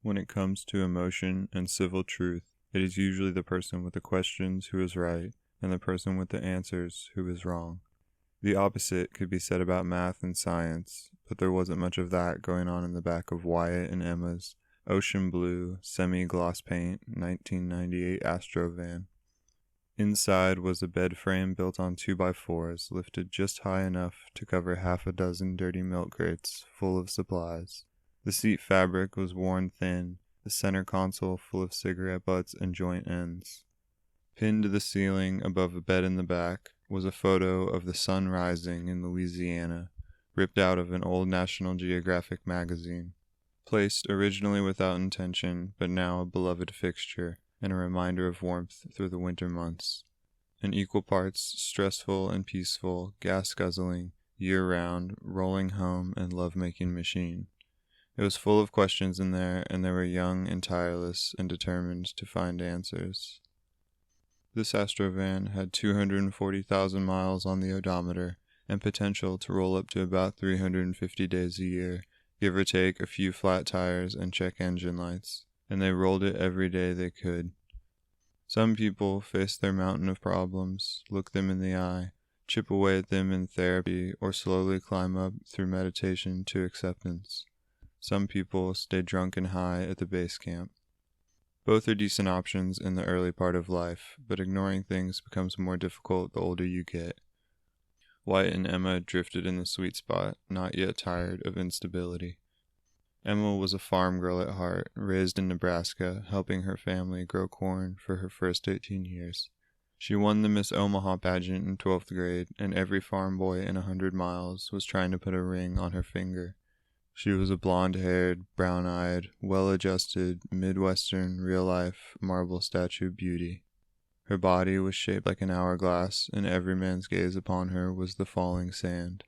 When it comes to emotion and civil truth, it is usually the person with the questions who is right and the person with the answers who is wrong. The opposite could be said about math and science, but there wasn't much of that going on in the back of Wyatt and Emma's ocean blue, semi-gloss paint 1998 Astro van. Inside was a bed frame built on 2x4s, lifted just high enough to cover half a dozen dirty milk crates full of supplies. The seat fabric was worn thin, the center console full of cigarette butts and joint ends. Pinned to the ceiling above a bed in the back was a photo of the sun rising in Louisiana, ripped out of an old National Geographic magazine. Placed originally without intention, but now a beloved fixture and a reminder of warmth through the winter months. In equal parts stressful and peaceful, gas-guzzling, year-round, rolling home and love-making machine. It was full of questions in there, and they were young and tireless and determined to find answers. This Astrovan had 240,000 miles on the odometer and potential to roll up to about 350 days a year, give or take a few flat tires and check engine lights, and they rolled it every day they could. Some people face their mountain of problems, look them in the eye, chip away at them in therapy, or slowly climb up through meditation to acceptance. Some people stay drunk and high at the base camp. Both are decent options in the early part of life, but ignoring things becomes more difficult the older you get. Wyatt and Emma drifted in the sweet spot, not yet tired of instability. Emma was a farm girl at heart, raised in Nebraska, helping her family grow corn for her first 18 years. She won the Miss Omaha pageant in 12th grade, and every farm boy in 100 miles was trying to put a ring on her finger. She was a blonde-haired, brown-eyed, well-adjusted, Midwestern, real-life, marble statue beauty. Her body was shaped like an hourglass, and every man's gaze upon her was the falling sand.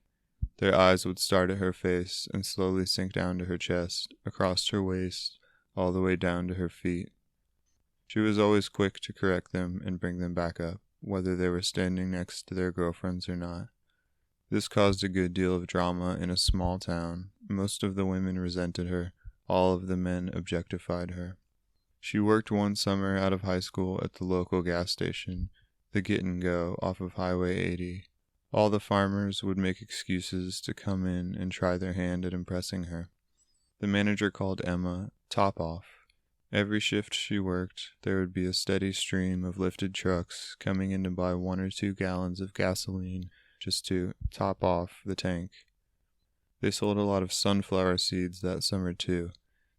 Their eyes would start at her face and slowly sink down to her chest, across her waist, all the way down to her feet. She was always quick to correct them and bring them back up, whether they were standing next to their girlfriends or not. This caused a good deal of drama in a small town. Most of the women resented her. All of the men objectified her. She worked one summer out of high school at the local gas station, the Get and Go off of Highway 80. All the farmers would make excuses to come in and try their hand at impressing her. The manager called Emma Top Off. Every shift she worked, there would be a steady stream of lifted trucks coming in to buy 1 or 2 gallons of gasoline just to top off the tank. They sold a lot of sunflower seeds that summer too,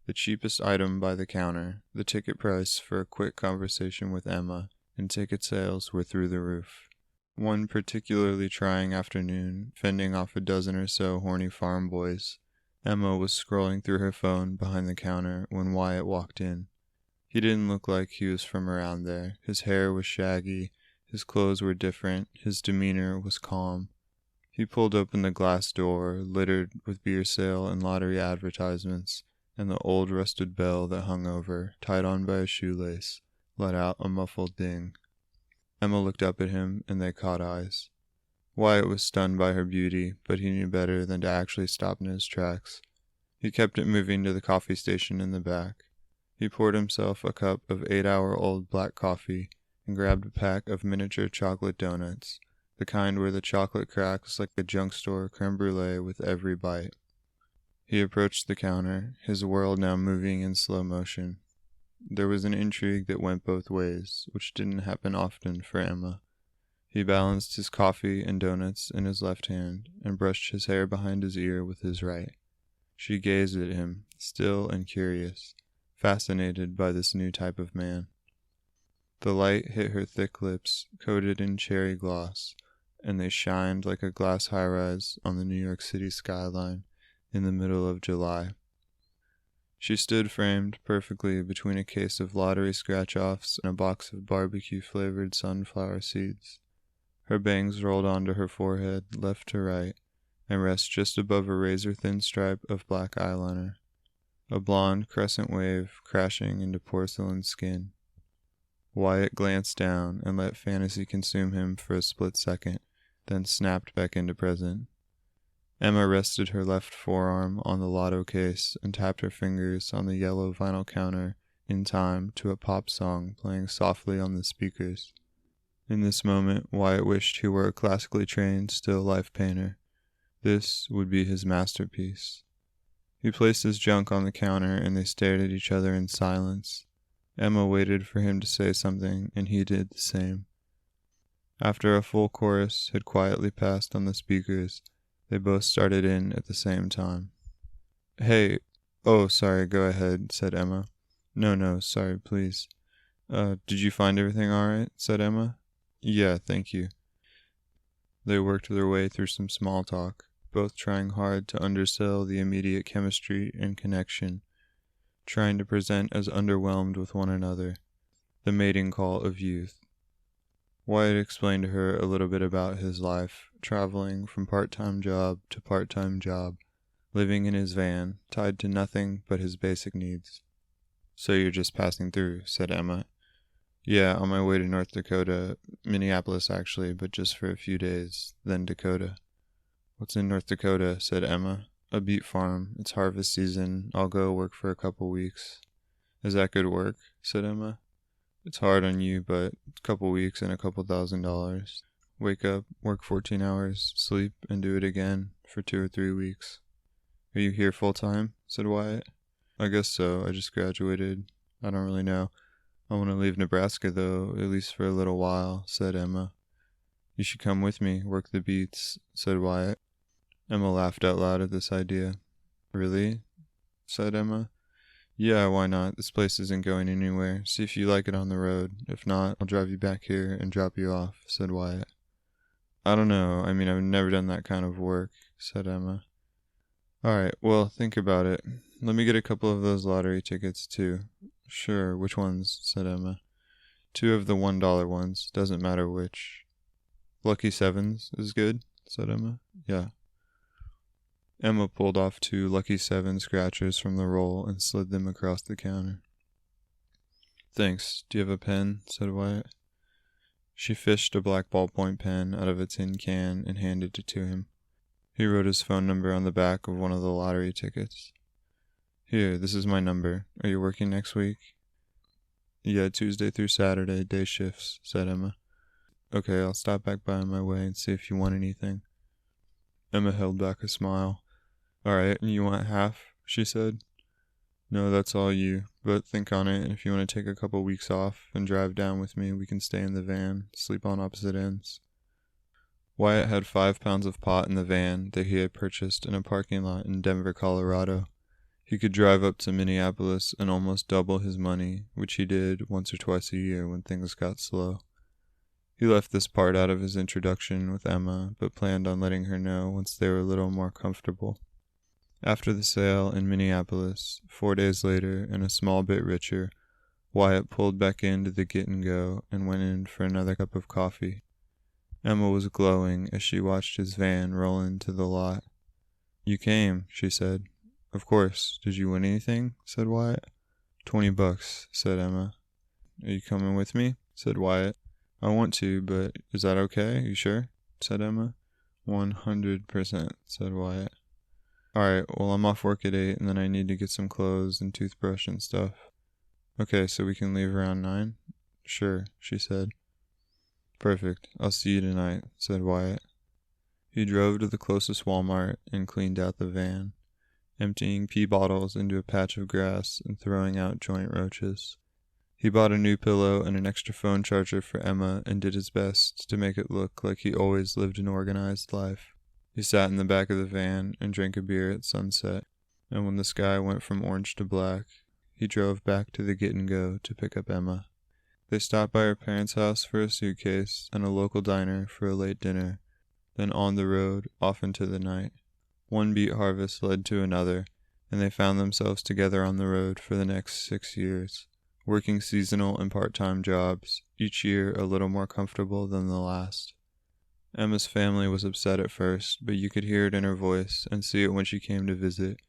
the cheapest item by the counter. The ticket price for a quick conversation with Emma and ticket sales were through the roof. One particularly trying afternoon, fending off a dozen or so horny farm boys, Emma was scrolling through her phone behind the counter when Wyatt walked in. He didn't look like he was from around there. His hair was shaggy, his clothes were different, his demeanor was calm. He pulled open the glass door, littered with beer sale and lottery advertisements, and the old rusted bell that hung over, tied on by a shoelace, let out a muffled ding. Emma looked up at him, and they caught eyes. Wyatt was stunned by her beauty, but he knew better than to actually stop in his tracks. He kept it moving to the coffee station in the back. He poured himself a cup of 8-hour-old black coffee and grabbed a pack of miniature chocolate donuts, the kind where the chocolate cracks like a junk store creme brulee with every bite. He approached the counter, his world now moving in slow motion. There was an intrigue that went both ways, which didn't happen often for Emma. He balanced his coffee and donuts in his left hand and brushed his hair behind his ear with his right. She gazed at him, still and curious, fascinated by this new type of man. The light hit her thick lips, coated in cherry gloss, and they shined like a glass high-rise on the New York City skyline in the middle of July. She stood framed perfectly between a case of lottery scratch-offs and a box of barbecue-flavored sunflower seeds. Her bangs rolled onto her forehead, left to right, and rest just above a razor-thin stripe of black eyeliner, a blonde crescent wave crashing into porcelain skin. Wyatt glanced down and let fantasy consume him for a split second, then snapped back into present. Emma rested her left forearm on the lotto case and tapped her fingers on the yellow vinyl counter in time to a pop song playing softly on the speakers. In this moment, Wyatt wished he were a classically trained still life painter. This would be his masterpiece. He placed his junk on the counter and they stared at each other in silence. Emma waited for him to say something, and he did the same. After a full chorus had quietly passed on the speakers, they both started in at the same time. "Hey, oh, sorry, go ahead," said Emma. No, sorry, please. Did you find everything all right?" said Emma. "Yeah, thank you." They worked their way through some small talk, both trying hard to undersell the immediate chemistry and connection, trying to present as underwhelmed with one another, the mating call of youth. Wyatt explained to her a little bit about his life, traveling from part-time job to part-time job, living in his van, tied to nothing but his basic needs. "So you're just passing through," said Emma. "Yeah, on my way to North Dakota, Minneapolis actually, but just for a few days, then Dakota." "What's in North Dakota?" said Emma. "A beet farm. It's harvest season. I'll go work for a couple weeks." "Is that good work?" said Emma. "It's hard on you, but a couple weeks and a couple $1,000. Wake up, work 14 hours, sleep, and do it again for 2 or 3 weeks." "Are you here full time?" said Wyatt. "I guess so. I just graduated. I don't really know. I want to leave Nebraska, though, at least for a little while," said Emma. "You should come with me, work the beets," said Wyatt. Emma laughed out loud at this idea. "Really?" said Emma. "Yeah, why not? This place isn't going anywhere. See if you like it on the road. If not, I'll drive you back here and drop you off," said Wyatt. "I don't know. I mean, I've never done that kind of work," said Emma. "Alright, well, think about it. Let me get a couple of those lottery tickets, too." "Sure, which ones?" said Emma. "2 of the $1 ones. Doesn't matter which." "Lucky Sevens is good?" said Emma. "Yeah." Emma pulled off 2 Lucky 7 scratchers from the roll and slid them across the counter. "Thanks. Do you have a pen?" said Wyatt. She fished a black ballpoint pen out of a tin can and handed it to him. He wrote his phone number on the back of one of the lottery tickets. "Here, this is my number. Are you working next week?" "Yeah, Tuesday through Saturday, day shifts," said Emma. "Okay, I'll stop back by on my way and see if you want anything." Emma held back a smile. "Alright, you want half?" she said. "No, that's all you, but think on it, and if you want to take a couple weeks off and drive down with me, we can stay in the van, sleep on opposite ends." Wyatt had 5 pounds of pot in the van that he had purchased in a parking lot in Denver, Colorado. He could drive up to Minneapolis and almost double his money, which he did once or twice a year when things got slow. He left this part out of his introduction with Emma, but planned on letting her know once they were a little more comfortable. After the sale in Minneapolis, 4 days later, and a small bit richer, Wyatt pulled back into the Get and Go and went in for another cup of coffee. Emma was glowing as she watched his van roll into the lot. "You came," she said. "Of course. Did you win anything?" said Wyatt. $20, said Emma. "Are you coming with me?" said Wyatt. "I want to, but is that okay? You sure?" said Emma. 100%, said Wyatt. "Alright, well, I'm off work at 8, and then I need to get some clothes and toothbrush and stuff." "Okay, so we can leave around 9? "Sure," she said. "Perfect. I'll see you tonight," said Wyatt. He drove to the closest Walmart and cleaned out the van, emptying pee bottles into a patch of grass and throwing out joint roaches. He bought a new pillow and an extra phone charger for Emma and did his best to make it look like he always lived an organized life. He sat in the back of the van and drank a beer at sunset, and when the sky went from orange to black, he drove back to the Get and Go to pick up Emma. They stopped by her parents' house for a suitcase and a local diner for a late dinner, then on the road, off into the night. One beet harvest led to another, and they found themselves together on the road for the next 6 years, working seasonal and part-time jobs, each year a little more comfortable than the last. Emma's family was upset at first, but you could hear it in her voice and see it when she came to visit.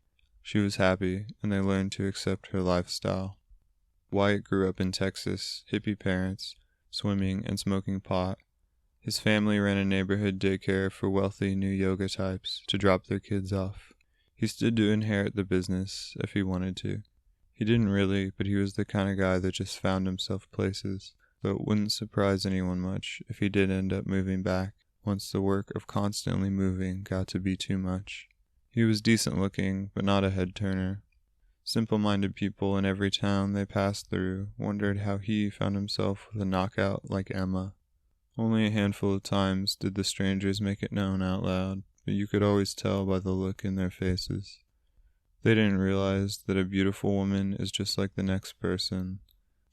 She was happy, and they learned to accept her lifestyle. Wyatt grew up in Texas, hippie parents, swimming and smoking pot. His family ran a neighborhood daycare for wealthy new yoga types to drop their kids off. He stood to inherit the business if he wanted to. He didn't really, but he was the kind of guy that just found himself places, so it wouldn't surprise anyone much if he did end up moving back once the work of constantly moving got to be too much. He was decent looking, but not a head-turner. Simple-minded people in every town they passed through wondered how he found himself with a knockout like Emma. Only a handful of times did the strangers make it known out loud, but you could always tell by the look in their faces. They didn't realize that a beautiful woman is just like the next person,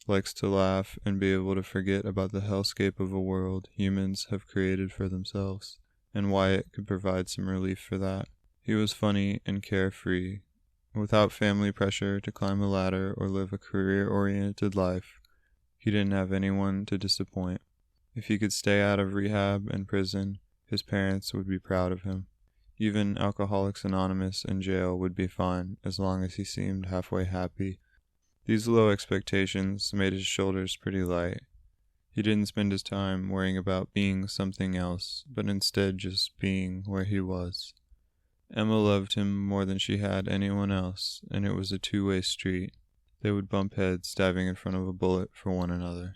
likes to laugh and be able to forget about the hellscape of a world humans have created for themselves, and Wyatt could provide some relief for that. He was funny and carefree, without family pressure to climb a ladder or live a career-oriented life. He didn't have anyone to disappoint. If he could stay out of rehab and prison, his parents would be proud of him. Even Alcoholics Anonymous in jail would be fine as long as he seemed halfway happy. These low expectations made his shoulders pretty light. He didn't spend his time worrying about being something else, but instead just being where he was. Emma loved him more than she had anyone else, and it was a two-way street. They would bump heads diving in front of a bullet for one another.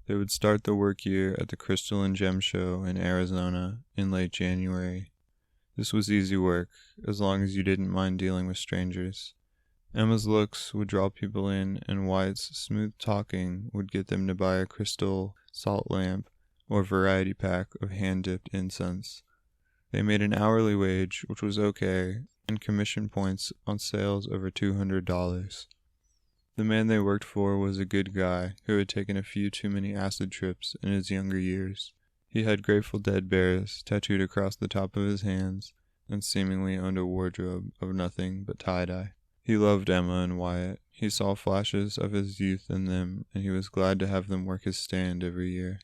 They would start the work year at the Crystal and Gem Show in Arizona in late January. This was easy work, as long as you didn't mind dealing with strangers. Emma's looks would draw people in, and Wyatt's smooth talking would get them to buy a crystal salt lamp or variety pack of hand-dipped incense. They made an hourly wage, which was okay, and commission points on sales over $200. The man they worked for was a good guy who had taken a few too many acid trips in his younger years. He had Grateful Dead bears tattooed across the top of his hands and seemingly owned a wardrobe of nothing but tie-dye. He loved Emma and Wyatt. He saw flashes of his youth in them, and he was glad to have them work his stand every year.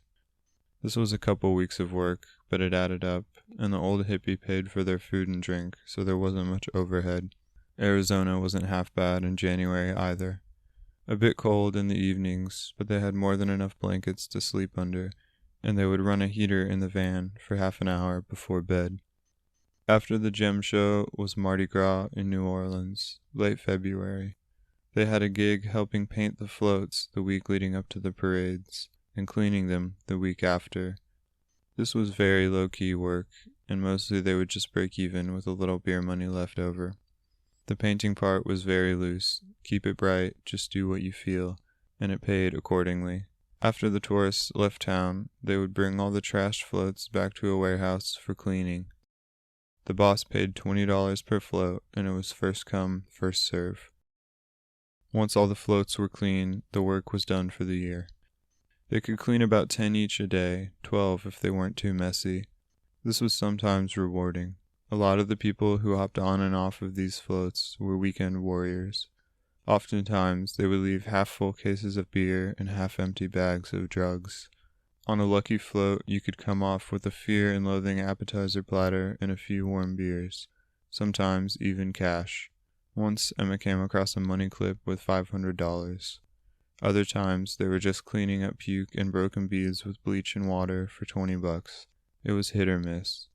This was a couple weeks of work, but it added up, and the old hippie paid for their food and drink, so there wasn't much overhead. Arizona wasn't half bad in January either. A bit cold in the evenings, but they had more than enough blankets to sleep under, and they would run a heater in the van for half an hour before bed. After the Gem Show was Mardi Gras in New Orleans, late February. They had a gig helping paint the floats the week leading up to the parades, and cleaning them the week after. This was very low-key work, and mostly they would just break even with a little beer money left over. The painting part was very loose, keep it bright, just do what you feel, and it paid accordingly. After the tourists left town, they would bring all the trashed floats back to a warehouse for cleaning. The boss paid $20 per float, and it was first come, first serve. Once all the floats were clean, the work was done for the year. They could clean about 10 each a day, 12 if they weren't too messy. This was sometimes rewarding. A lot of the people who hopped on and off of these floats were weekend warriors. Oftentimes, they would leave half-full cases of beer and half-empty bags of drugs. On a lucky float, you could come off with a fear and loathing appetizer platter and a few warm beers, sometimes even cash. Once, Emma came across a money clip with $500. Other times, they were just cleaning up puke and broken beads with bleach and water for $20. It was hit or miss.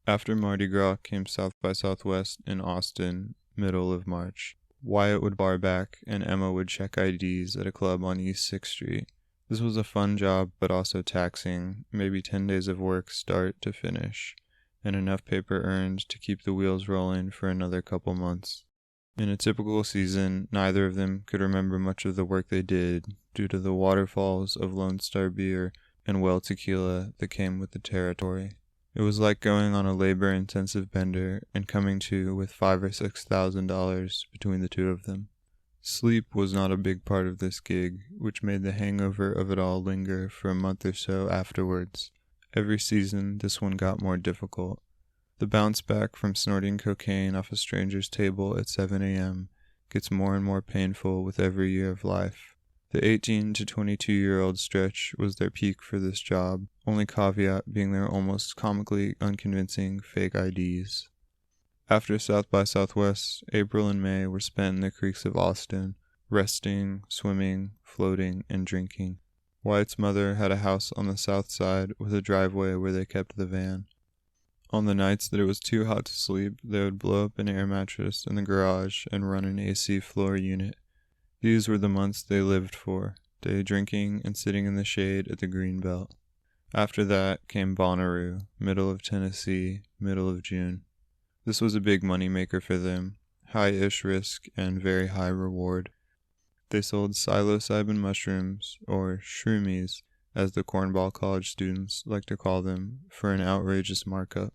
After Mardi Gras came South by Southwest in Austin, middle of March. Wyatt would bar back, and Emma would check IDs at a club on East 6th Street. This was a fun job, but also taxing, maybe 10 days of work start to finish, and enough paper earned to keep the wheels rolling for another couple months. In a typical season, neither of them could remember much of the work they did due to the waterfalls of Lone Star beer and well tequila that came with the territory. It was like going on a labor-intensive bender and coming to with $5,000 or $6,000 between the two of them. Sleep was not a big part of this gig, which made the hangover of it all linger for a month or so afterwards. Every season, this one got more difficult. The bounce back from snorting cocaine off a stranger's table at 7 a.m. gets more and more painful with every year of life. The 18 to 22-year-old stretch was their peak for this job, only caveat being their almost comically unconvincing fake IDs. After South by Southwest, April and May were spent in the creeks of Austin, resting, swimming, floating, and drinking. Wyatt's mother had a house on the south side with a driveway where they kept the van. On the nights that it was too hot to sleep, they would blow up an air mattress in the garage and run an AC floor unit. These were the months they lived for, day drinking and sitting in the shade at the Greenbelt. After that came Bonnaroo, middle of Tennessee, middle of June. This was a big money maker for them, high-ish risk and very high reward. They sold psilocybin mushrooms, or shroomies, as the cornball college students like to call them, for an outrageous markup.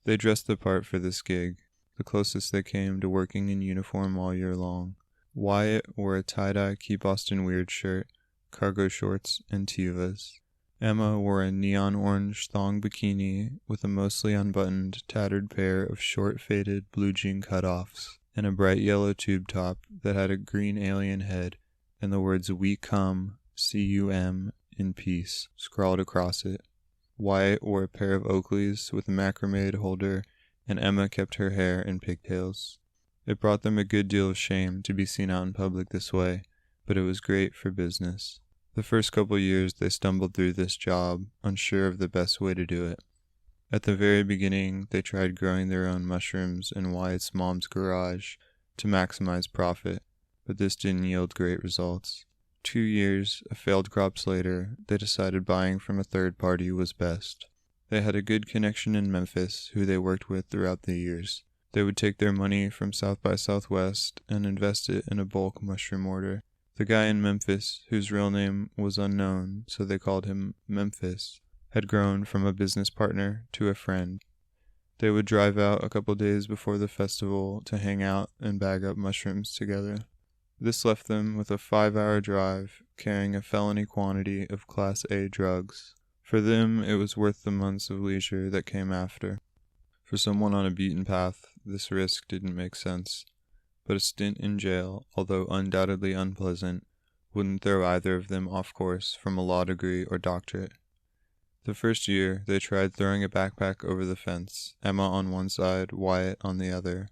They dressed the part for this gig, the closest they came to working in uniform all year long. Wyatt wore a tie-dye Keep Austin Weird shirt, cargo shorts, and Tevas. Emma wore a neon orange thong bikini with a mostly unbuttoned, tattered pair of short faded blue jean cutoffs and a bright yellow tube top that had a green alien head and the words "We Come, C-U-M, in peace" scrawled across it. Wyatt wore a pair of Oakleys with a macrame holder, and Emma kept her hair in pigtails. It brought them a good deal of shame to be seen out in public this way, but it was great for business. The first couple years they stumbled through this job, unsure of the best way to do it. At the very beginning, they tried growing their own mushrooms in Wyatt's mom's garage to maximize profit, but this didn't yield great results. 2 years of failed crops later, they decided buying from a third party was best. They had a good connection in Memphis, who they worked with throughout the years. They would take their money from South by Southwest and invest it in a bulk mushroom order. The guy in Memphis, whose real name was unknown, so they called him Memphis, had grown from a business partner to a friend. They would drive out a couple days before the festival to hang out and bag up mushrooms together. This left them with a 5-hour drive, carrying a felony quantity of Class A drugs. For them, it was worth the months of leisure that came after. For someone on a beaten path, this risk didn't make sense. But a stint in jail, although undoubtedly unpleasant, wouldn't throw either of them off course from a law degree or doctorate. The first year, they tried throwing a backpack over the fence, Emma on one side, Wyatt on the other.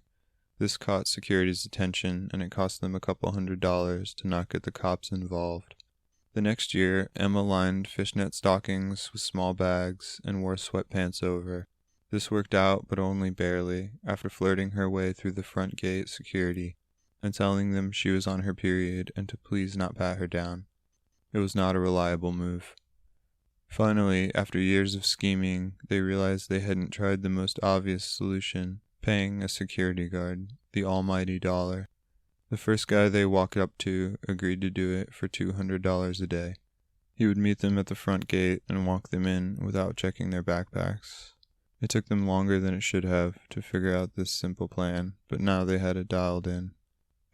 This caught security's attention, and it cost them a couple $100 to not get the cops involved. The next year, Emma lined fishnet stockings with small bags and wore sweatpants over. This worked out, but only barely, after flirting her way through the front gate security and telling them she was on her period and to please not pat her down. It was not a reliable move. Finally, after years of scheming, they realized they hadn't tried the most obvious solution, paying a security guard, the almighty dollar. The first guy they walked up to agreed to do it for $200 a day. He would meet them at the front gate and walk them in without checking their backpacks. It took them longer than it should have to figure out this simple plan, but now they had it dialed in.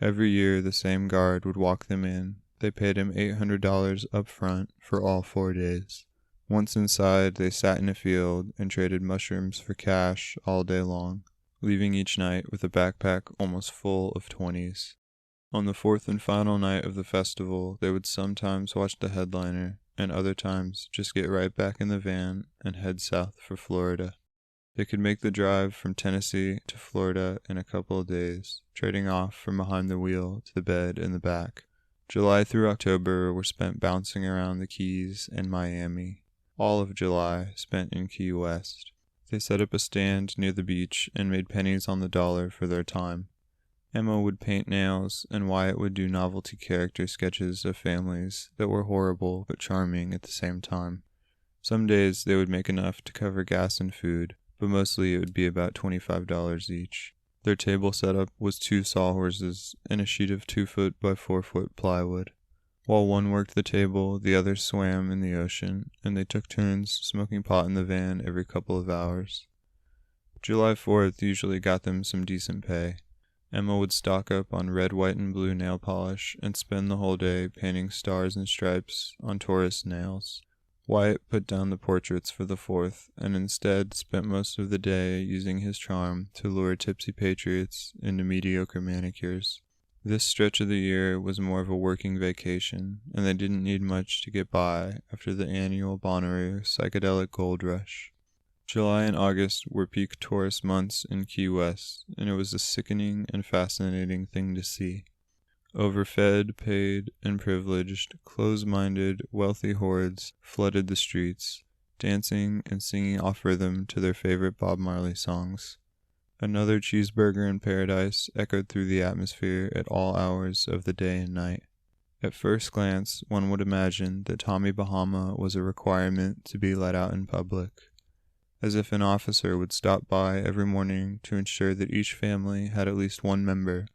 Every year the same guard would walk them in. They paid him $800 up front for all 4 days. Once inside, they sat in a field and traded mushrooms for cash all day long, leaving each night with a backpack almost full of 20s. On the 4th and final night of the festival, they would sometimes watch the headliner, and other times just get right back in the van and head south for Florida. They could make the drive from Tennessee to Florida in a couple of days, trading off from behind the wheel to the bed in the back. July through October were spent bouncing around the Keys and Miami. All of July spent in Key West. They set up a stand near the beach and made pennies on the dollar for their time. Emma would paint nails, and Wyatt would do novelty character sketches of families that were horrible but charming at the same time. Some days they would make enough to cover gas and food, but mostly it would be about $25 each. Their table setup was 2 sawhorses and a sheet of 2-foot by 4-foot plywood. While one worked the table, the other swam in the ocean, and they took turns smoking pot in the van every couple of hours. July 4th usually got them some decent pay. Emma would stock up on red, white, and blue nail polish and spend the whole day painting stars and stripes on tourist nails. Wyatt put down the portraits for the 4th, and instead spent most of the day using his charm to lure tipsy patriots into mediocre manicures. This stretch of the year was more of a working vacation, and they didn't need much to get by after the annual Bonnaroo psychedelic gold rush. July and August were peak tourist months in Key West, and it was a sickening and fascinating thing to see. Overfed, paid, and privileged, close-minded, wealthy hordes flooded the streets, dancing and singing off rhythm to their favorite Bob Marley songs. Another cheeseburger in paradise echoed through the atmosphere at all hours of the day and night. At first glance, one would imagine that Tommy Bahama was a requirement to be let out in public, as if an officer would stop by every morning to ensure that each family had at least one member,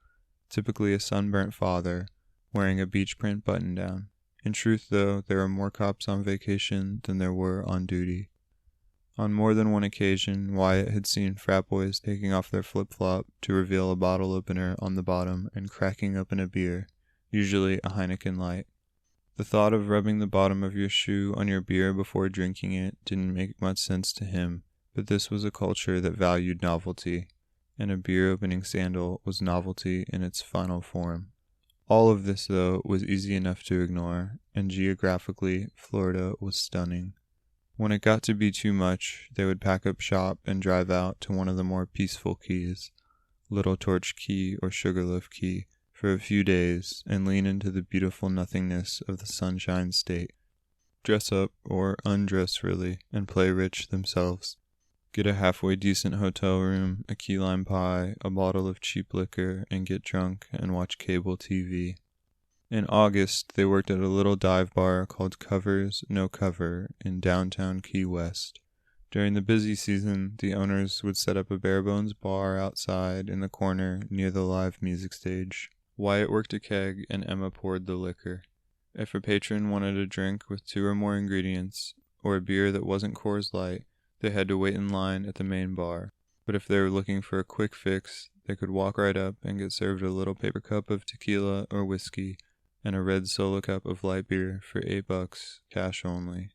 typically a sunburnt father, wearing a beach print button-down. In truth, though, there were more cops on vacation than there were on duty. On more than one occasion, Wyatt had seen frat boys taking off their flip-flop to reveal a bottle opener on the bottom and cracking open a beer, usually a Heineken Light. The thought of rubbing the bottom of your shoe on your beer before drinking it didn't make much sense to him, but this was a culture that valued novelty, and a beer-opening sandal was novelty in its final form. All of this, though, was easy enough to ignore, and geographically, Florida was stunning. When it got to be too much, they would pack up shop and drive out to one of the more peaceful keys, Little Torch Key or Sugarloaf Key, for a few days and lean into the beautiful nothingness of the Sunshine State. Dress up, or undress really, and play rich themselves. Get a halfway decent hotel room, a key lime pie, a bottle of cheap liquor, and get drunk and watch cable TV. In August, they worked at a little dive bar called Covers No Cover in downtown Key West. During the busy season, the owners would set up a bare-bones bar outside in the corner near the live music stage. Wyatt worked a keg and Emma poured the liquor. If a patron wanted a drink with 2 or more ingredients, or a beer that wasn't Coors Light, they had to wait in line at the main bar. But if they were looking for a quick fix, they could walk right up and get served a little paper cup of tequila or whiskey and a red solo cup of light beer for $8, cash only.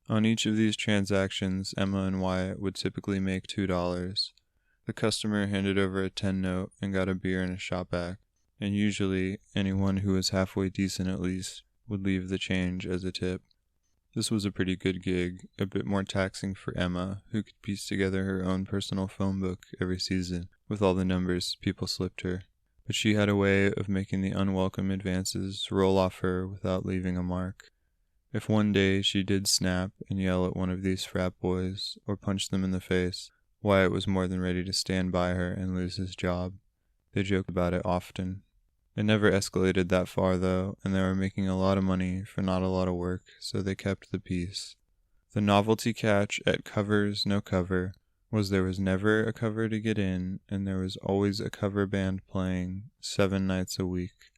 On each of these transactions, Emma and Wyatt would typically make $2. The customer handed over a 10 note and got a beer and a shot back, and usually anyone who was halfway decent at least would leave the change as a tip. This was a pretty good gig, a bit more taxing for Emma, who could piece together her own personal phone book every season with all the numbers people slipped her. But she had a way of making the unwelcome advances roll off her without leaving a mark. If one day she did snap and yell at one of these frat boys or punch them in the face, Wyatt was more than ready to stand by her and lose his job. They joked about it often. It never escalated that far, though, and they were making a lot of money for not a lot of work, so they kept the peace. The novelty catch at Covers No Cover was there was never a cover to get in, and there was always a cover band playing 7 nights a week.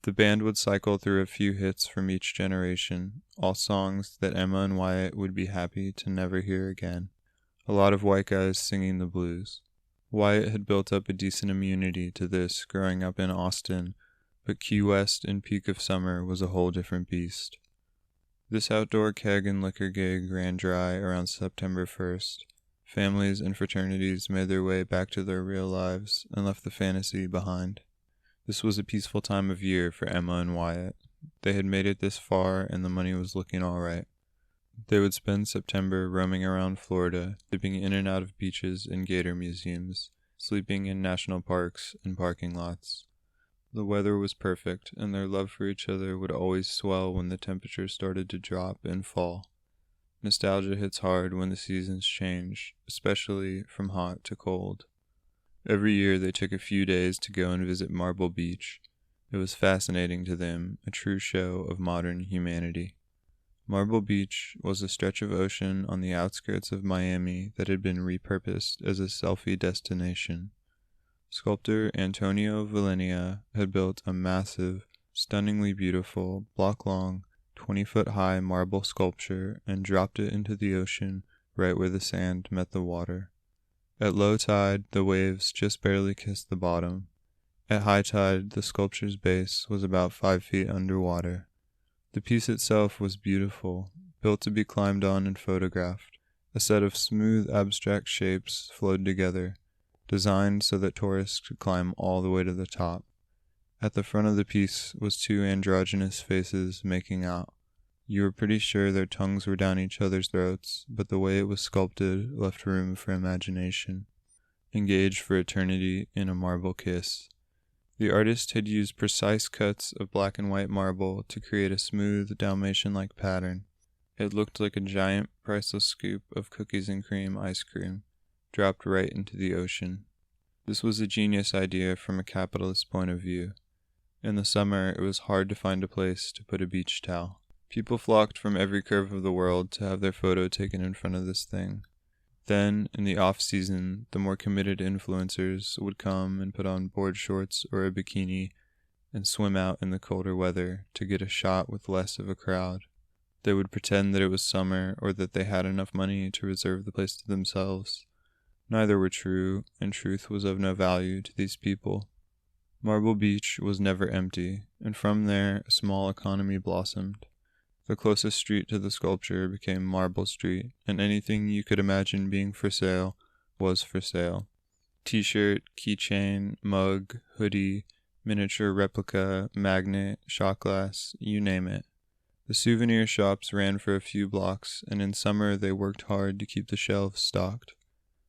The band would cycle through a few hits from each generation, all songs that Emma and Wyatt would be happy to never hear again. A lot of white guys singing the blues. Wyatt had built up a decent immunity to this growing up in Austin, but Key West in peak of summer was a whole different beast. This outdoor keg and liquor gig ran dry around September 1st. Families and fraternities made their way back to their real lives and left the fantasy behind. This was a peaceful time of year for Emma and Wyatt. They had made it this far and the money was looking all right. They would spend September roaming around Florida, dipping in and out of beaches and gator museums, sleeping in national parks and parking lots. The weather was perfect, and their love for each other would always swell when the temperature started to drop and fall. Nostalgia hits hard when the seasons change, especially from hot to cold. Every year they took a few days to go and visit Marble Beach. It was fascinating to them, a true show of modern humanity. Marble Beach was a stretch of ocean on the outskirts of Miami that had been repurposed as a selfie destination. Sculptor Antonio Villenia had built a massive, stunningly beautiful, block-long, 20-foot-high marble sculpture and dropped it into the ocean right where the sand met the water. At low tide, the waves just barely kissed the bottom. At high tide, the sculpture's base was about 5 feet underwater. The piece itself was beautiful, built to be climbed on and photographed. A set of smooth, abstract shapes flowed together, designed so that tourists could climb all the way to the top. At the front of the piece was 2 androgynous faces making out. You were pretty sure their tongues were down each other's throats, but the way it was sculpted left room for imagination. Engaged for eternity in a marble kiss. The artist had used precise cuts of black and white marble to create a smooth, Dalmatian-like pattern. It looked like a giant, priceless scoop of cookies and cream ice cream, dropped right into the ocean. This was a genius idea from a capitalist point of view. In the summer, it was hard to find a place to put a beach towel. People flocked from every curve of the world to have their photo taken in front of this thing. Then, in the off-season, the more committed influencers would come and put on board shorts or a bikini and swim out in the colder weather to get a shot with less of a crowd. They would pretend that it was summer or that they had enough money to reserve the place to themselves. Neither were true, and truth was of no value to these people. Marble Beach was never empty, and from there a small economy blossomed. The closest street to the sculpture became Marble Street, and anything you could imagine being for sale was for sale. T-shirt, keychain, mug, hoodie, miniature replica, magnet, shot glass, you name it. The souvenir shops ran for a few blocks, and in summer they worked hard to keep the shelves stocked.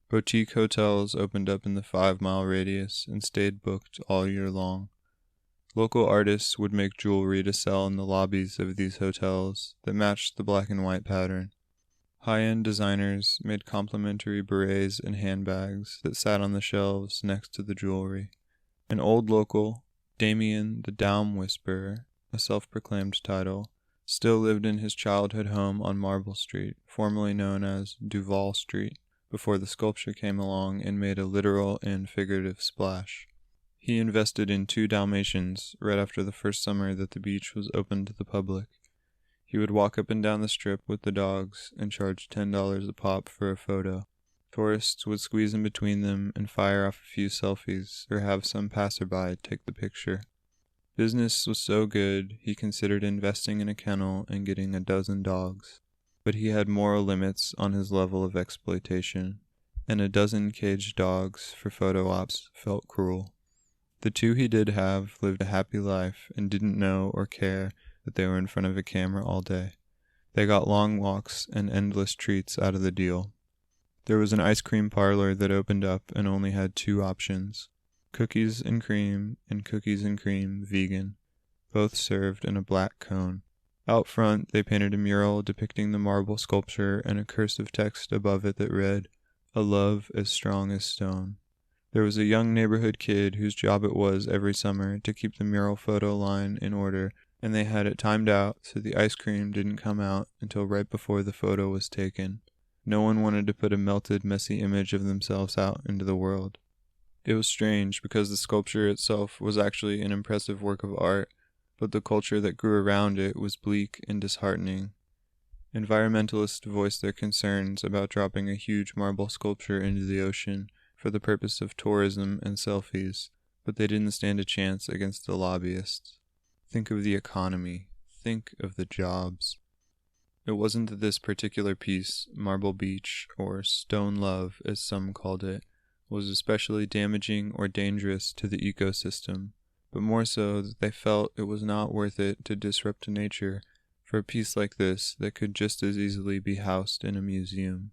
Boutique hotels opened up in the 5-mile radius and stayed booked all year long. Local artists would make jewelry to sell in the lobbies of these hotels that matched the black and white pattern. High-end designers made complimentary berets and handbags that sat on the shelves next to the jewelry. An old local, Damien the Dowm Whisperer, a self-proclaimed title, still lived in his childhood home on Marble Street, formerly known as Duval Street, before the sculpture came along and made a literal and figurative splash. He invested in 2 Dalmatians right after the first summer that the beach was open to the public. He would walk up and down the strip with the dogs and charge $10 a pop for a photo. Tourists would squeeze in between them and fire off a few selfies or have some passerby take the picture. Business was so good, he considered investing in a kennel and getting a dozen dogs. But he had moral limits on his level of exploitation, and a dozen caged dogs for photo ops felt cruel. The 2 he did have lived a happy life and didn't know or care that they were in front of a camera all day. They got long walks and endless treats out of the deal. There was an ice cream parlor that opened up and only had 2 options, cookies and cream vegan, both served in a black cone. Out front, they painted a mural depicting the marble sculpture and a cursive text above it that read, "A love as strong as stone." There was a young neighborhood kid whose job it was every summer to keep the mural photo line in order, and they had it timed out so the ice cream didn't come out until right before the photo was taken. No one wanted to put a melted, messy image of themselves out into the world. It was strange because the sculpture itself was actually an impressive work of art, but the culture that grew around it was bleak and disheartening. Environmentalists voiced their concerns about dropping a huge marble sculpture into the ocean for the purpose of tourism and selfies, but they didn't stand a chance against the lobbyists. Think of the economy. Think of the jobs. It wasn't that this particular piece, Marble Beach, or Stone Love as some called it, was especially damaging or dangerous to the ecosystem, but more so that they felt it was not worth it to disrupt nature for a piece like this that could just as easily be housed in a museum.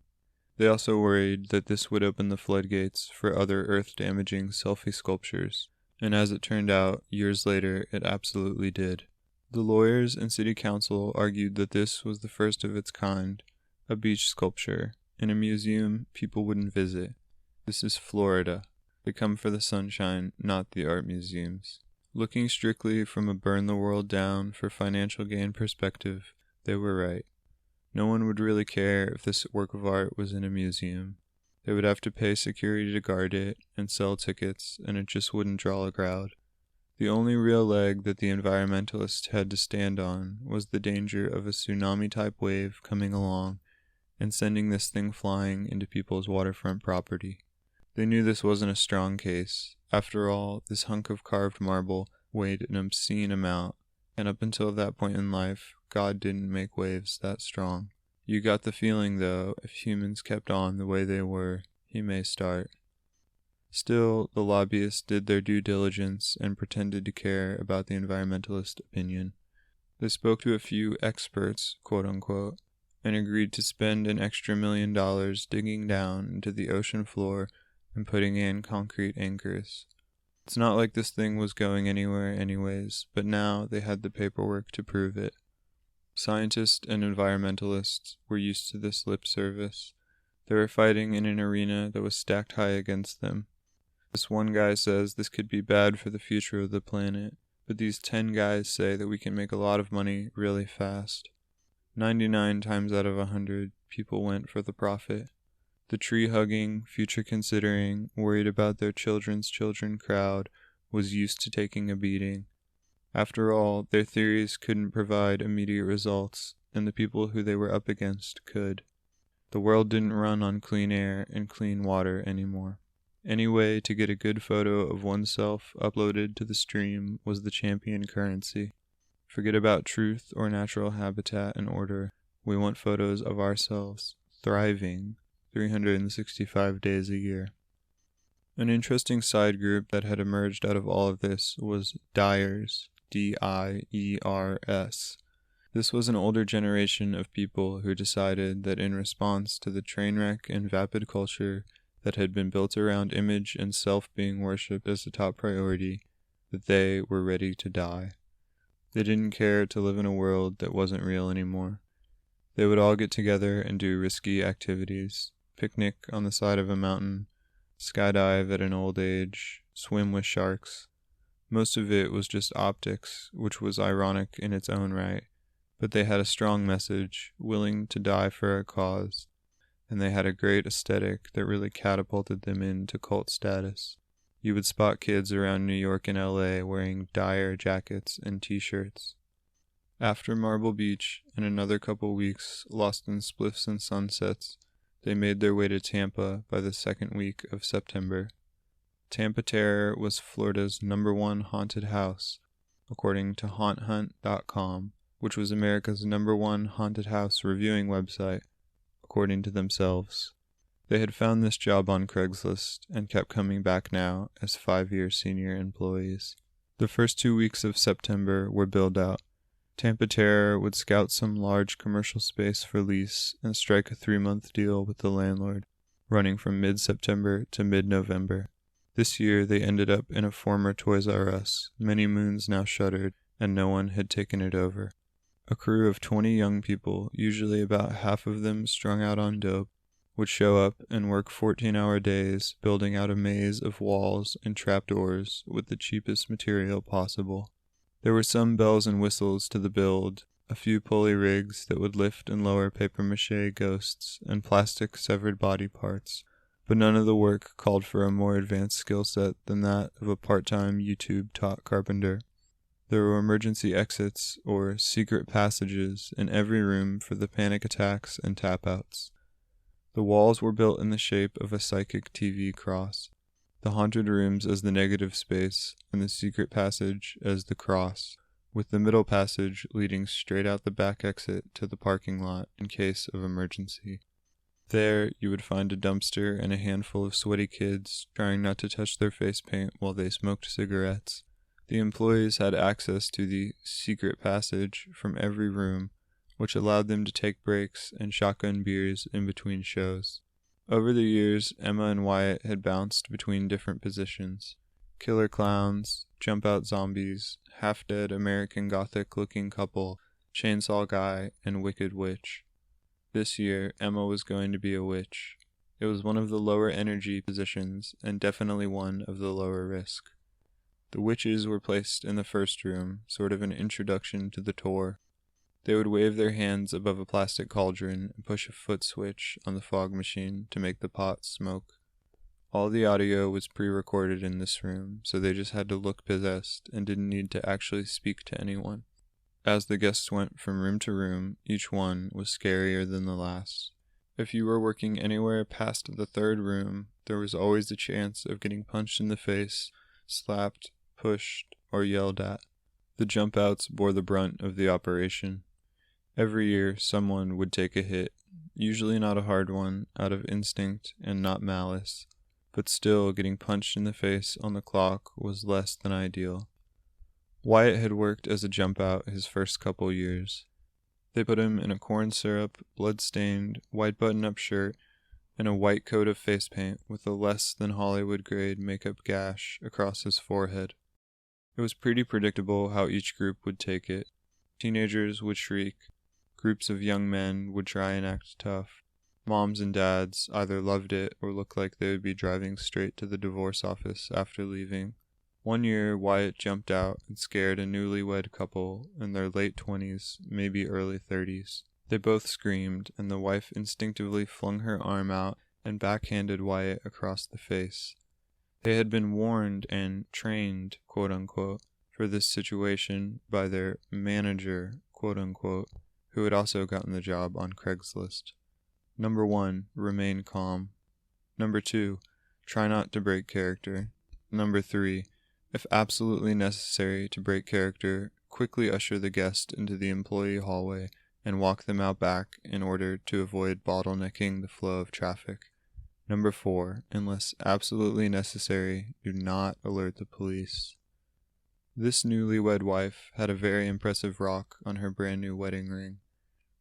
They also worried that this would open the floodgates for other earth-damaging selfie sculptures, and as it turned out, years later, it absolutely did. The lawyers and city council argued that this was the first of its kind, a beach sculpture, in a museum people wouldn't visit. This is Florida. They come for the sunshine, not the art museums. Looking strictly from a burn the world down for financial gain perspective, they were right. No one would really care if this work of art was in a museum. They would have to pay security to guard it and sell tickets, and it just wouldn't draw a crowd. The only real leg that the environmentalists had to stand on was the danger of a tsunami-type wave coming along and sending this thing flying into people's waterfront property. They knew this wasn't a strong case. After all, this hunk of carved marble weighed an obscene amount, and up until that point in life, God didn't make waves that strong. You got the feeling, though, if humans kept on the way they were, he may start. Still, the lobbyists did their due diligence and pretended to care about the environmentalist opinion. They spoke to a few experts, quote-unquote, and agreed to spend an extra $1 million digging down into the ocean floor and putting in concrete anchors. It's not like this thing was going anywhere anyways, but now they had the paperwork to prove it. Scientists and environmentalists were used to this lip service. They were fighting in an arena that was stacked high against them. This one guy says this could be bad for the future of the planet, but these 10 guys say that we can make a lot of money really fast. 99 times out of 100, people went for the profit. The tree-hugging, future-considering, worried about their children's children crowd was used to taking a beating. After all, their theories couldn't provide immediate results, and the people who they were up against could. The world didn't run on clean air and clean water anymore. Any way to get a good photo of oneself uploaded to the stream was the champion currency. Forget about truth or natural habitat and order. We want photos of ourselves thriving 365 days a year. An interesting side group that had emerged out of all of this was Dyers, D-I-E-R-S. This was an older generation of people who decided that in response to the train wreck and vapid culture that had been built around image and self being worshipped as a top priority, that they were ready to die. They didn't care to live in a world that wasn't real anymore. They would all get together and do risky activities, picnic on the side of a mountain, skydive at an old age, swim with sharks. Most of it was just optics, which was ironic in its own right, but they had a strong message, willing to die for a cause, and they had a great aesthetic that really catapulted them into cult status. You would spot kids around New York and LA wearing Dyer jackets and t-shirts. After Marble Beach and another couple weeks lost in spliffs and sunsets, they made their way to Tampa by the second week of September. Tampa Terror was Florida's #1 haunted house, according to HauntHunt.com, which was America's #1 haunted house reviewing website, according to themselves. They had found this job on Craigslist and kept coming back now as 5-year senior employees. The first 2 weeks of September were billed out. Tampa Terror would scout some large commercial space for lease and strike a 3-month deal with the landlord, running from mid-September to mid-November. This year they ended up in a former Toys R Us, many moons now shuttered, and no one had taken it over. A crew of 20 young people, usually about half of them strung out on dope, would show up and work 14-hour days building out a maze of walls and trapdoors with the cheapest material possible. There were some bells and whistles to the build, a few pulley rigs that would lift and lower papier-mâché ghosts and plastic severed body parts, but none of the work called for a more advanced skill set than that of a part-time YouTube-taught carpenter. There were emergency exits, or secret passages, in every room for the panic attacks and tap-outs. The walls were built in the shape of a psychic TV cross, the haunted rooms as the negative space, and the secret passage as the cross, with the middle passage leading straight out the back exit to the parking lot in case of emergency. There, you would find a dumpster and a handful of sweaty kids trying not to touch their face paint while they smoked cigarettes. The employees had access to the secret passage from every room, which allowed them to take breaks and shotgun beers in between shows. Over the years, Emma and Wyatt had bounced between different positions: killer clowns, jump-out zombies, half-dead American Gothic-looking couple, chainsaw guy, and wicked witch. This year, Emma was going to be a witch. It was one of the lower energy positions, and definitely one of the lower risk. The witches were placed in the first room, sort of an introduction to the tour. They would wave their hands above a plastic cauldron and push a foot switch on the fog machine to make the pot smoke. All the audio was pre-recorded in this room, so they just had to look possessed and didn't need to actually speak to anyone. As the guests went from room to room, each one was scarier than the last. If you were working anywhere past the third room, there was always the chance of getting punched in the face, slapped, pushed, or yelled at. The jump-outs bore the brunt of the operation. Every year, someone would take a hit, usually not a hard one, out of instinct and not malice, but still getting punched in the face on the clock was less than ideal. Wyatt had worked as a jump-out his first couple years. They put him in a corn syrup, blood-stained, white button-up shirt and a white coat of face paint with a less than Hollywood grade makeup gash across his forehead. It was pretty predictable how each group would take it. Teenagers would shriek, groups of young men would try and act tough. Moms and dads either loved it or looked like they would be driving straight to the divorce office after leaving. One year, Wyatt jumped out and scared a newlywed couple in their late 20s, maybe early 30s. They both screamed, and the wife instinctively flung her arm out and backhanded Wyatt across the face. They had been warned and trained, quote-unquote, for this situation by their manager, quote-unquote, who had also gotten the job on Craigslist. Number 1, remain calm. Number 2, try not to break character. Number 3, if absolutely necessary to break character, quickly usher the guest into the employee hallway and walk them out back in order to avoid bottlenecking the flow of traffic. Number 4, unless absolutely necessary, do not alert the police. This newlywed wife had a very impressive rock on her brand new wedding ring,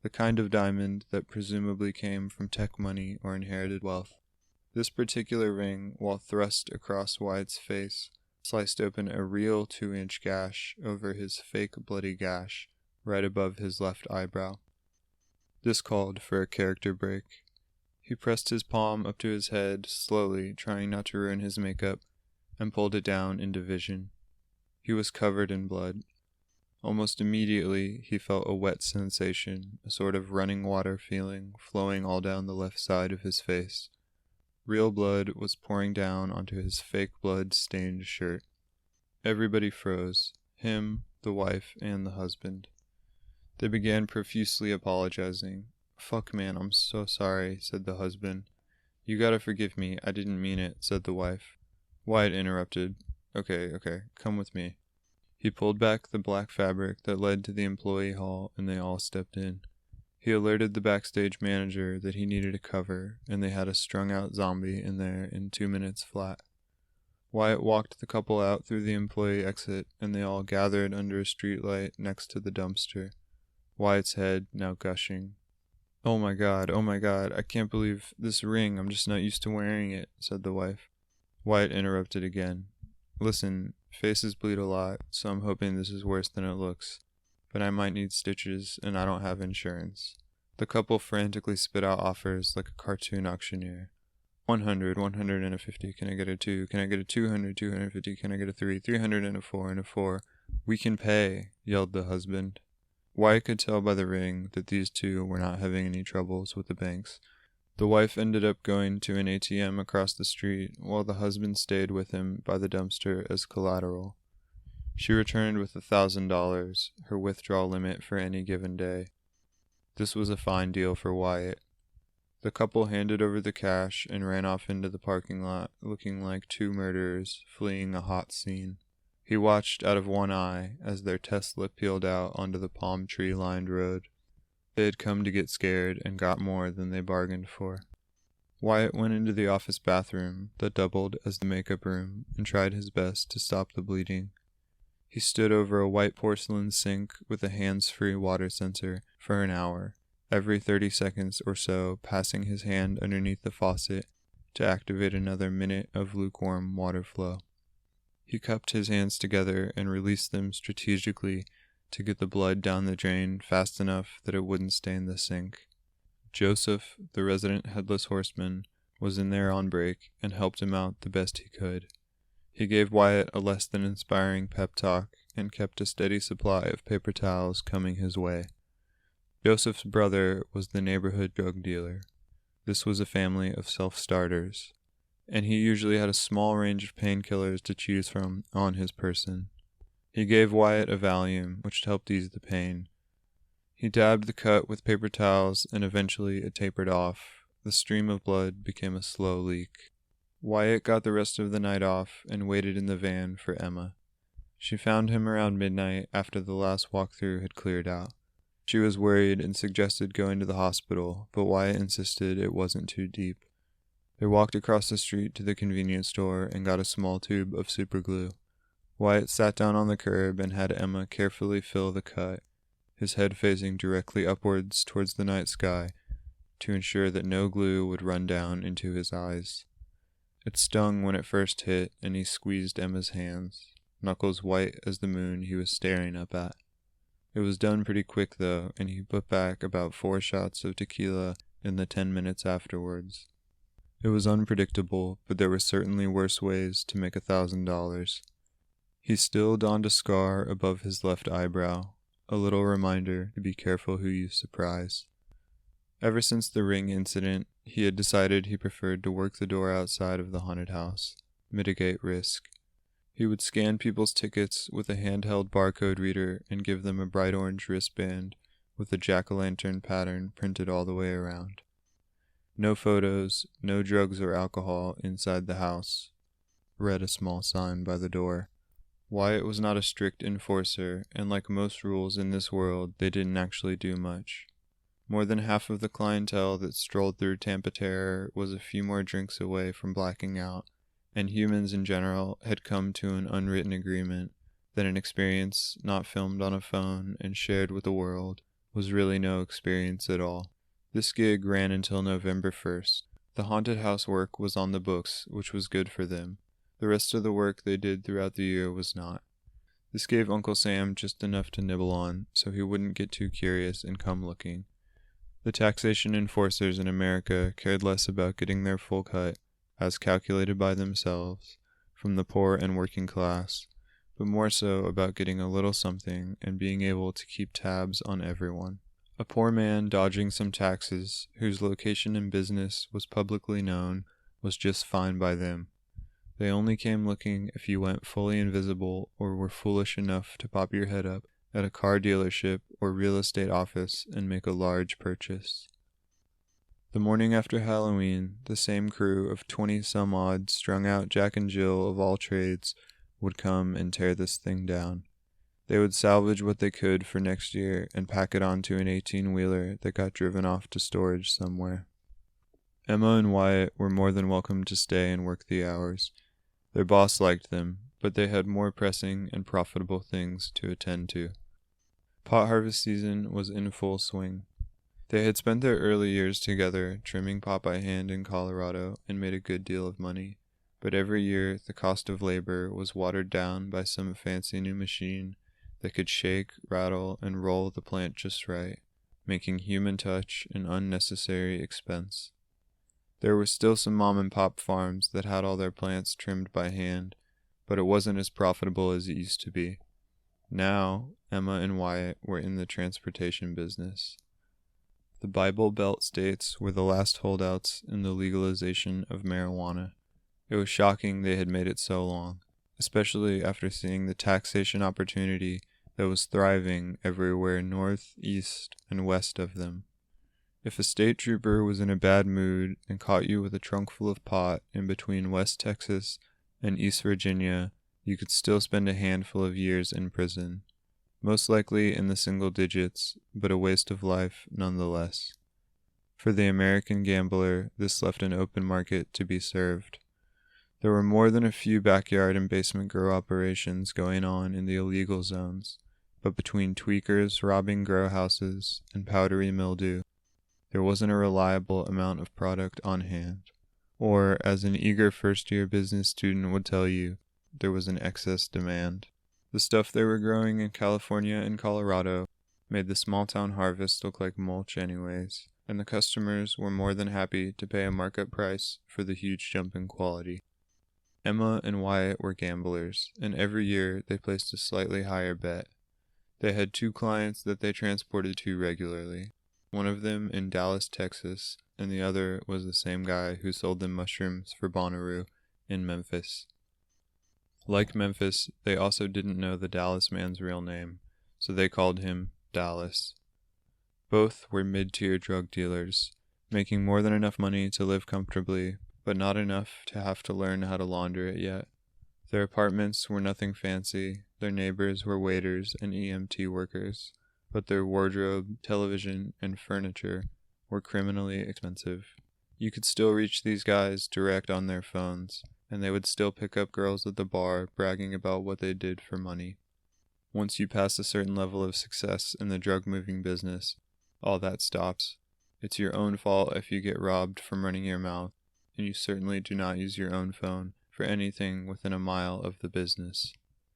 the kind of diamond that presumably came from tech money or inherited wealth. This particular ring, while thrust across Wyatt's face, sliced open a real 2-inch gash over his fake bloody gash right above his left eyebrow. This called for a character break. He pressed his palm up to his head slowly, trying not to ruin his makeup, and pulled it down into vision. He was covered in blood. Almost immediately, he felt a wet sensation, a sort of running water feeling, flowing all down the left side of his face. Real blood was pouring down onto his fake blood-stained shirt. Everybody froze, him, the wife, and the husband. They began profusely apologizing. "Fuck, man, I'm so sorry," said the husband. "You gotta forgive me, I didn't mean it," said the wife. Wyatt interrupted. Okay, come with me." He pulled back the black fabric that led to the employee hall, and they all stepped in. He alerted the backstage manager that he needed a cover, and they had a strung-out zombie in there in 2 minutes flat. Wyatt walked the couple out through the employee exit, and they all gathered under a streetlight next to the dumpster, Wyatt's head now gushing. Oh my god, I can't believe this ring, I'm just not used to wearing it," said the wife. Wyatt interrupted again. "Listen, faces bleed a lot, so I'm hoping this is worse than it looks. But I might need stitches, and I don't have insurance." The couple frantically spit out offers like a cartoon auctioneer. 100, 150, can I get a 2? Can I get a 200, 250, can I get a 3? 300 and a 4 and a 4. "We can pay," yelled the husband. Wyatt could tell by the ring that these two were not having any troubles with the banks. The wife ended up going to an ATM across the street, while the husband stayed with him by the dumpster as collateral. She returned with $1,000, her withdrawal limit for any given day. This was a fine deal for Wyatt. The couple handed over the cash and ran off into the parking lot, looking like two murderers fleeing a hot scene. He watched out of one eye as their Tesla peeled out onto the palm tree-lined road. They had come to get scared and got more than they bargained for. Wyatt went into the office bathroom that doubled as the makeup room and tried his best to stop the bleeding. He stood over a white porcelain sink with a hands-free water sensor for an hour, every 30 seconds or so passing his hand underneath the faucet to activate another minute of lukewarm water flow. He cupped his hands together and released them strategically to get the blood down the drain fast enough that it wouldn't stain the sink. Joseph, the resident headless horseman, was in there on break and helped him out the best he could. He gave Wyatt a less than inspiring pep talk and kept a steady supply of paper towels coming his way. Joseph's brother was the neighborhood drug dealer. This was a family of self-starters, and he usually had a small range of painkillers to choose from on his person. He gave Wyatt a Valium, which helped ease the pain. He dabbed the cut with paper towels, and eventually it tapered off. The stream of blood became a slow leak. Wyatt got the rest of the night off and waited in the van for Emma. She found him around midnight after the last walkthrough had cleared out. She was worried and suggested going to the hospital, but Wyatt insisted it wasn't too deep. They walked across the street to the convenience store and got a small tube of superglue. Wyatt sat down on the curb and had Emma carefully fill the cut, his head facing directly upwards towards the night sky, to ensure that no glue would run down into his eyes. It stung when it first hit, and he squeezed Emma's hands, knuckles white as the moon he was staring up at. It was done pretty quick, though, and he put back about 4 shots of tequila in the 10 minutes afterwards. It was unpredictable, but there were certainly worse ways to make $1,000. He still donned a scar above his left eyebrow, a little reminder to be careful who you surprise. Ever since the ring incident, he had decided he preferred to work the door outside of the haunted house, mitigate risk. He would scan people's tickets with a handheld barcode reader and give them a bright orange wristband with a jack-o'-lantern pattern printed all the way around. No photos, no drugs or alcohol inside the house, read a small sign by the door. Wyatt was not a strict enforcer, and like most rules in this world, they didn't actually do much. More than half of the clientele that strolled through Tampa Terror was a few more drinks away from blacking out, and humans in general had come to an unwritten agreement that an experience not filmed on a phone and shared with the world was really no experience at all. This gig ran until November 1st. The haunted house work was on the books, which was good for them. The rest of the work they did throughout the year was not. This gave Uncle Sam just enough to nibble on, so he wouldn't get too curious and come looking. The taxation enforcers in America cared less about getting their full cut, as calculated by themselves, from the poor and working class, but more so about getting a little something and being able to keep tabs on everyone. A poor man dodging some taxes, whose location and business was publicly known, was just fine by them. They only came looking if you went fully invisible or were foolish enough to pop your head up at a car dealership or real estate office and make a large purchase. The morning after Halloween, the same crew of 20-some-odd strung-out Jack and Jill of all trades would come and tear this thing down. They would salvage what they could for next year and pack it onto an 18-wheeler that got driven off to storage somewhere. Emma and Wyatt were more than welcome to stay and work the hours. Their boss liked them, but they had more pressing and profitable things to attend to. Pot harvest season was in full swing. They had spent their early years together trimming pot by hand in Colorado and made a good deal of money, but every year the cost of labor was watered down by some fancy new machine that could shake, rattle, and roll the plant just right, making human touch an unnecessary expense. There were still some mom-and-pop farms that had all their plants trimmed by hand, but it wasn't as profitable as it used to be. Now, Emma and Wyatt were in the transportation business. The Bible Belt states were the last holdouts in the legalization of marijuana. It was shocking they had made it so long, especially after seeing the taxation opportunity that was thriving everywhere north, east, and west of them. If a state trooper was in a bad mood and caught you with a trunk full of pot in between West Texas and East Virginia, you could still spend a handful of years in prison. Most likely in the single digits, but a waste of life nonetheless. For the American gambler, this left an open market to be served. There were more than a few backyard and basement grow operations going on in the illegal zones, but between tweakers robbing grow houses and powdery mildew, there wasn't a reliable amount of product on hand. Or, as an eager first-year business student would tell you, there was an excess demand. The stuff they were growing in California and Colorado made the small-town harvest look like mulch anyways, and the customers were more than happy to pay a markup price for the huge jump in quality. Emma and Wyatt were gamblers, and every year they placed a slightly higher bet. They had 2 clients that they transported to regularly, one of them in Dallas, Texas, and the other was the same guy who sold them mushrooms for Bonnaroo in Memphis. Like Memphis, they also didn't know the Dallas man's real name, so they called him Dallas. Both were mid-tier drug dealers, making more than enough money to live comfortably, but not enough to have to learn how to launder it yet. Their apartments were nothing fancy, their neighbors were waiters and EMT workers, but their wardrobe, television, and furniture were criminally expensive. You could still reach these guys direct on their phones, and they would still pick up girls at the bar bragging about what they did for money. Once you pass a certain level of success in the drug-moving business, all that stops. It's your own fault if you get robbed from running your mouth, and you certainly do not use your own phone for anything within a mile of the business.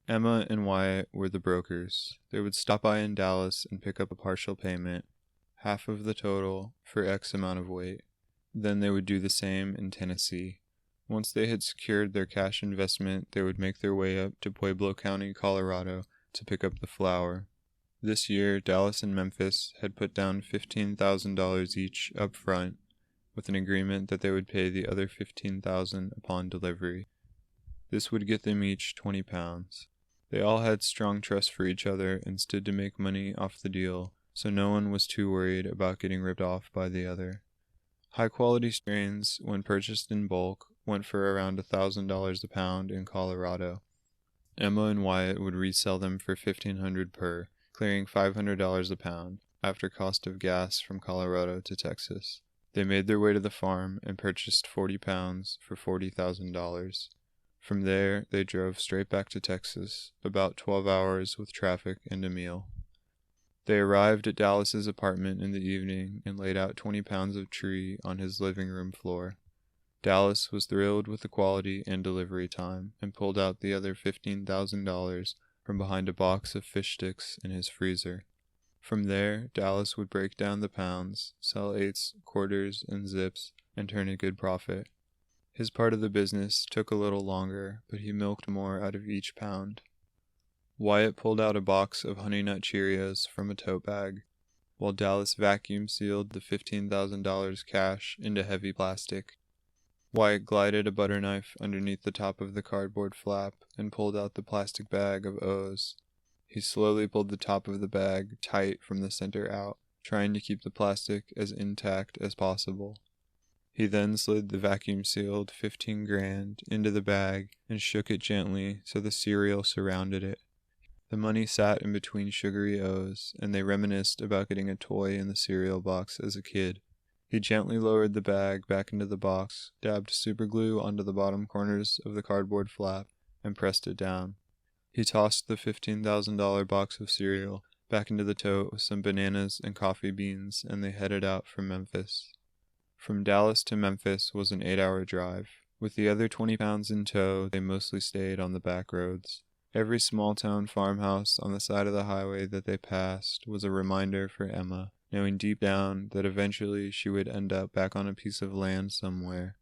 Emma and Wyatt were the brokers. They would stop by in Dallas and pick up a partial payment, half of the total, for X amount of weight. Then they would do the same in Tennessee. Once they had secured their cash investment, they would make their way up to Pueblo County, Colorado, to pick up the flour. This year, Dallas and Memphis had put down $15,000 each up front, with an agreement that they would pay the other $15,000 upon delivery. This would get them each 20 pounds. They all had strong trust for each other and stood to make money off the deal, so no one was too worried about getting ripped off by the other. High-quality strains, when purchased in bulk, went for around $1,000 a pound in Colorado. Emma and Wyatt would resell them for $1,500 per, clearing $500 a pound, after cost of gas from Colorado to Texas. They made their way to the farm and purchased 40 pounds for $40,000. From there, they drove straight back to Texas, about 12 hours with traffic and a meal. They arrived at Dallas's apartment in the evening and laid out 20 pounds of tree on his living room floor. Dallas was thrilled with the quality and delivery time and pulled out the other $15,000 from behind a box of fish sticks in his freezer. From there, Dallas would break down the pounds, sell eighths, quarters, and zips, and turn a good profit. His part of the business took a little longer, but he milked more out of each pound. Wyatt pulled out a box of Honey Nut Cheerios from a tote bag, while Dallas vacuum sealed the $15,000 cash into heavy plastic. Wyatt glided a butter knife underneath the top of the cardboard flap and pulled out the plastic bag of O's. He slowly pulled the top of the bag tight from the center out, trying to keep the plastic as intact as possible. He then slid the vacuum-sealed 15 grand into the bag and shook it gently so the cereal surrounded it. The money sat in between sugary O's, and they reminisced about getting a toy in the cereal box as a kid. He gently lowered the bag back into the box, dabbed superglue onto the bottom corners of the cardboard flap, and pressed it down. He tossed the $15,000 box of cereal back into the tote with some bananas and coffee beans, and they headed out for Memphis. From Dallas to Memphis was an 8-hour drive. With the other 20 pounds in tow, they mostly stayed on the back roads. Every small-town farmhouse on the side of the highway that they passed was a reminder for Emma, knowing deep down that eventually she would end up back on a piece of land somewhere.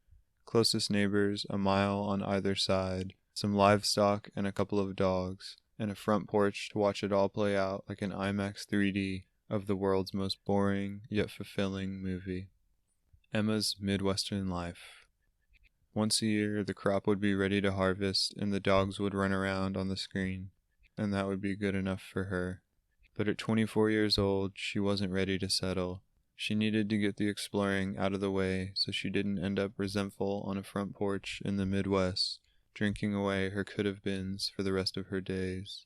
Closest neighbors a mile on either side, some livestock and a couple of dogs, and a front porch to watch it all play out like an IMAX 3D of the world's most boring yet fulfilling movie. Emma's Midwestern life. Once a year, the crop would be ready to harvest and the dogs would run around on the screen, and that would be good enough for her. But at 24 years old, she wasn't ready to settle. She needed to get the exploring out of the way so she didn't end up resentful on a front porch in the Midwest, drinking away her could-have-beens for the rest of her days.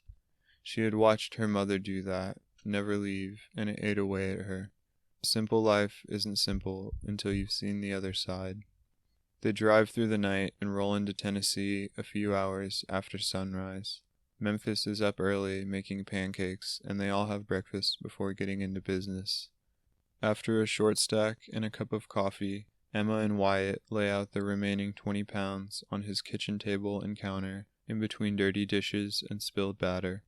She had watched her mother do that, never leave, and it ate away at her. Simple life isn't simple until you've seen the other side. They drive through the night and roll into Tennessee a few hours after sunrise. Memphis is up early making pancakes, and they all have breakfast before getting into business. After a short stack and a cup of coffee, Emma and Wyatt lay out the remaining 20 pounds on his kitchen table and counter, in between dirty dishes and spilled batter.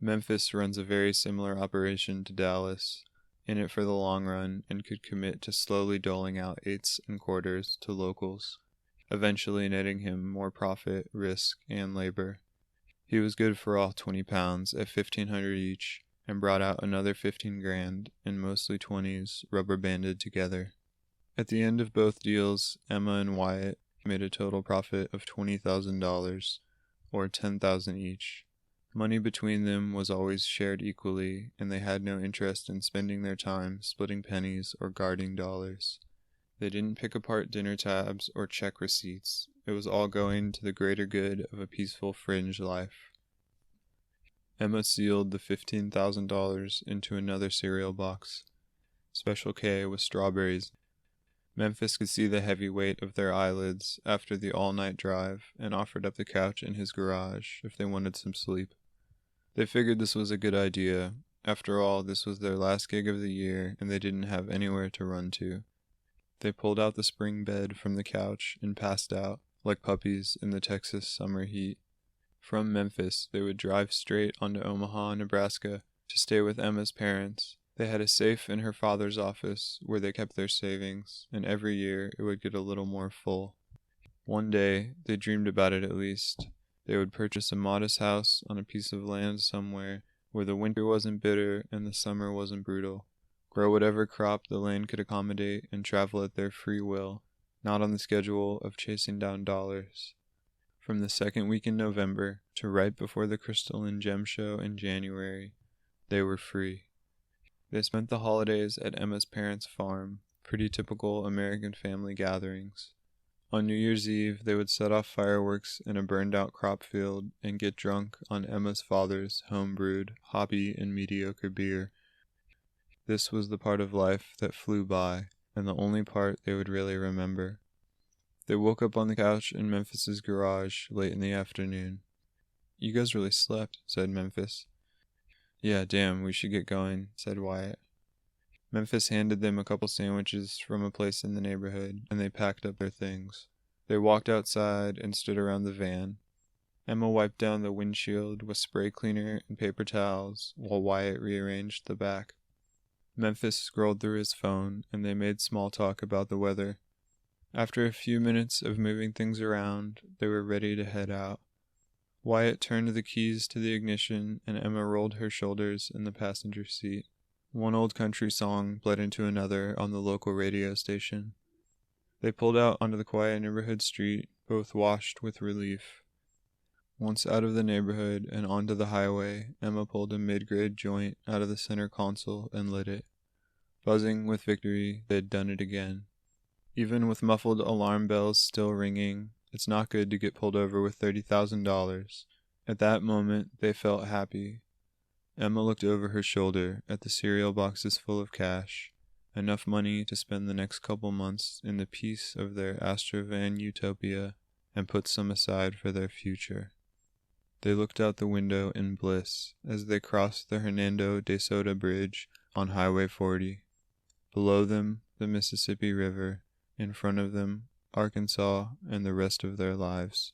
Memphis runs a very similar operation to Dallas, in it for the long run, and could commit to slowly doling out eighths and quarters to locals, eventually netting him more profit, risk, and labor. He was good for all 20 pounds at $1,500 each, and brought out another 15 grand in mostly 20s rubber banded together. At the end of both deals, Emma and Wyatt made a total profit of $20,000, or $10,000 each. Money between them was always shared equally, and they had no interest in spending their time splitting pennies or guarding dollars. They didn't pick apart dinner tabs or check receipts. It was all going to the greater good of a peaceful fringe life. Emma sealed the $15,000 into another cereal box, Special K with strawberries. Memphis could see the heavy weight of their eyelids after the all-night drive and offered up the couch in his garage if they wanted some sleep. They figured this was a good idea. After all, this was their last gig of the year, and they didn't have anywhere to run to. They pulled out the spring bed from the couch and passed out, like puppies in the Texas summer heat. From Memphis, they would drive straight onto Omaha, Nebraska, to stay with Emma's parents. They had a safe in her father's office where they kept their savings, and every year it would get a little more full. One day, they dreamed about it at least. They would purchase a modest house on a piece of land somewhere where the winter wasn't bitter and the summer wasn't brutal. Grow whatever crop the land could accommodate and travel at their free will, not on the schedule of chasing down dollars. From the second week in November to right before the Crystal and Gem Show in January, they were free. They spent the holidays at Emma's parents' farm, pretty typical American family gatherings. On New Year's Eve, they would set off fireworks in a burned-out crop field and get drunk on Emma's father's home-brewed, hoppy, and mediocre beer. This was the part of life that flew by, and the only part they would really remember. They woke up on the couch in Memphis's garage late in the afternoon. "You guys really slept," said Memphis. "Yeah, damn, we should get going," said Wyatt. Memphis handed them a couple sandwiches from a place in the neighborhood, and they packed up their things. They walked outside and stood around the van. Emma wiped down the windshield with spray cleaner and paper towels, while Wyatt rearranged the back. Memphis scrolled through his phone, and they made small talk about the weather. After a few minutes of moving things around, they were ready to head out. Wyatt turned the keys to the ignition, and Emma rolled her shoulders in the passenger seat. One old country song bled into another on the local radio station. They pulled out onto the quiet neighborhood street, both washed with relief. Once out of the neighborhood and onto the highway, Emma pulled a mid-grade joint out of the center console and lit it. Buzzing with victory, they'd done it again. Even with muffled alarm bells still ringing, it's not good to get pulled over with $30,000. At that moment, they felt happy. Emma looked over her shoulder at the cereal boxes full of cash, enough money to spend the next couple months in the peace of their Astro Van Utopia, and put some aside for their future. They looked out the window in bliss as they crossed the Hernando de Soto Bridge on Highway 40. Below them, the Mississippi River. In front of them, Arkansas and the rest of their lives.